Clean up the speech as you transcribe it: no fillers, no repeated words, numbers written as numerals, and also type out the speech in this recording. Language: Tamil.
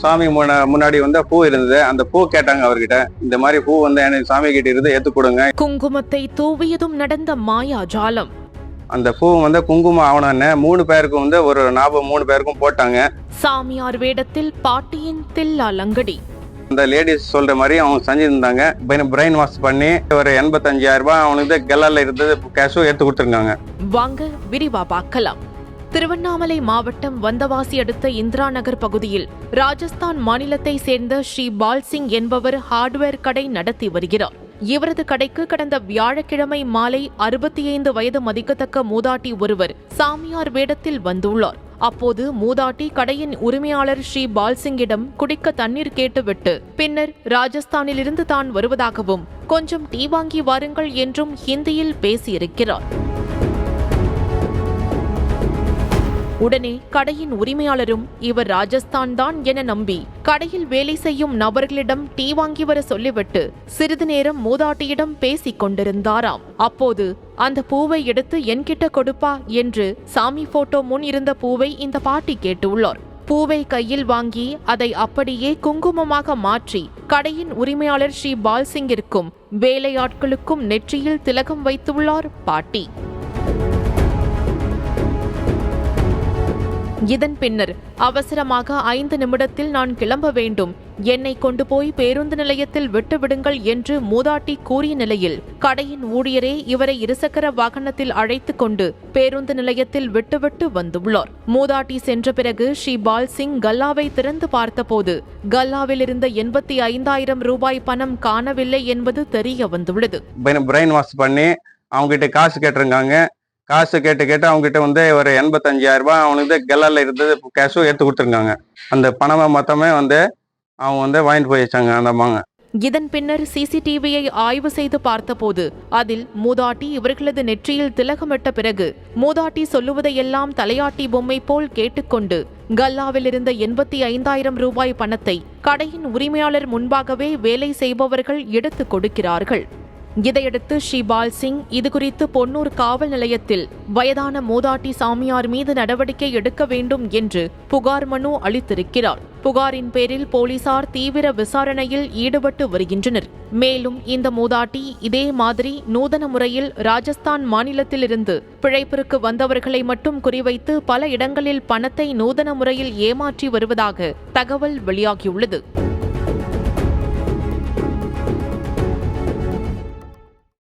சாமி முன்னாடி பூ இருந்தது. அந்த பூ கேட்டாங்க அவர்கிட்ட. இந்த மாதிரி பூ எனக்கு சாமி கிட்ட இருந்து ஏத்து கொடுங்க. குங்குமத்தை தூவியதும் நடந்த மாயாஜாலம். அந்த பூ குங்குமம் ஆவணன்னு 3 பேருக்கும் ஒரு ஞாபகம் 3 பேருக்கும் போட்டாங்க. சாமியார் வேடத்தில் பாட்டியின் தில்லாலங்கடி. அந்த லேடிஸ் சொல்ற மாதிரி அவங்க செஞ்சிருந்தாங்க. பிரெயின் வாஷ் பண்ணி ஒரு 85,000 ரூபாய் அவனுக்கு கெல்லால இருந்தது கேஷும் எடுத்து கொடுத்துருக்காங்க. வாங்க விரிவா பார்க்கலாம். திருவண்ணாமலை மாவட்டம் வந்தவாசி அடுத்த இந்திரா நகர் பகுதியில் ராஜஸ்தான் மாநிலத்தை சேர்ந்த ஸ்ரீ பால்சிங் என்பவர் ஹார்ட்வேர் கடை நடத்தி வருகிறார். இவரது கடைக்கு கடந்த வியாழக்கிழமை மாலை 65 வயது மதிக்கத்தக்க மூதாட்டி ஒருவர் சாமியார் வேடத்தில் வந்துள்ளார். அப்போது மூதாட்டி கடையின் உரிமையாளர் ஸ்ரீ பால்சிங்கிடம் குடிக்க தண்ணீர் கேட்டுவிட்டு பின்னர் ராஜஸ்தானிலிருந்து தான் வருவதாகவும் கொஞ்சம் டீ வாங்கி வாருங்கள் என்றும் ஹிந்தியில் பேசியிருக்கிறார். உடனே கடையின் உரிமையாளரும் இவர் ராஜஸ்தான் தான் என நம்பி கடையில் வேலை செய்யும் நபர்களிடம் டீ வாங்கி வர சொல்லிவிட்டு சிறிது நேரம் மூதாட்டியிடம் பேசிக் கொண்டிருந்தாராம். அப்போது அந்த பூவை எடுத்து என்கிட்ட கொடுப்பா என்று சாமி போட்டோ முன் இருந்த பூவை இந்த பாட்டி கேட்டுள்ளார். பூவை கையில் வாங்கி அதை அப்படியே குங்குமமாக மாற்றி கடையின் உரிமையாளர் ஸ்ரீ பால்சிங்கிற்கும் வேலையாட்களுக்கும் நெற்றியில் திலகம் வைத்துள்ளார் பாட்டி. இதன் பின்னர் அவசரமாக 5 நிமிடத்தில் நான் கிளம்ப வேண்டும், என்னை கொண்டு போய் பேருந்து நிலையத்தில் விட்டுவிடுங்கள் என்று மூதாட்டி கூறிய நிலையில் கடையின் ஊழியரே இவரை இருசக்கர வாகனத்தில் அழைத்து கொண்டு பேருந்து நிலையத்தில் விட்டுவிட்டு வந்துள்ளார். மூதாட்டி சென்ற பிறகு ஸ்ரீ பால்சிங் கல்லாவை திறந்து பார்த்தபோது கல்லாவில் இருந்த 85,000 ரூபாய் பணம் காணவில்லை என்பது தெரிய வந்துள்ளது. பிரெயின் வாஷ் பண்ணி அவங்க கிட்ட காசு கேட்டிருக்காங்க. காசு கேட்டு அவங்க கிட்ட ஒரு 85,000 ரூபாய் அவனுக்கு கெல்லால இருந்தது கேஷும் எடுத்து கொடுத்துருக்காங்க. அந்த பணமா மொத்தமே அவங்க வாங்கிட்டு போய் வச்சாங்க அந்த அம்மாங்க. இதன் பின்னர் சிசிடிவியை ஆய்வு செய்து பார்த்தபோது அதில் மூதாட்டி இவர்களது நெற்றியில் திலகமிட்ட பிறகு மூதாட்டி சொல்லுவதையெல்லாம் தலையாட்டி பொம்மை போல் கேட்டுக்கொண்டு கல்லாவில் இருந்த 85,000 ரூபாய் பணத்தை கடையின் உரிமையாளர் முன்பாகவே வேலை செய்பவர்கள் எடுத்து கொடுக்கிறார்கள். இதையடுத்து ஸ்ரீ பால்சிங் இதுகுறித்து பொன்னூர் காவல் நிலையத்தில் வயதான மூதாட்டி சாமியார் மீது நடவடிக்கை எடுக்க வேண்டும் என்று புகார் மனு அளித்திருக்கிறார். புகாரின் பேரில் போலீசார் தீவிர விசாரணையில் ஈடுபட்டு வருகின்றனர். மேலும் இந்த மூதாட்டி இதே மாதிரி நூதன முறையில் ராஜஸ்தான் மாநிலத்திலிருந்து பிழைப்பிற்கு வந்தவர்களை மட்டும் குறிவைத்து பல இடங்களில் பணத்தை நூதன முறையில் ஏமாற்றி வருவதாக தகவல் வெளியாகியுள்ளது.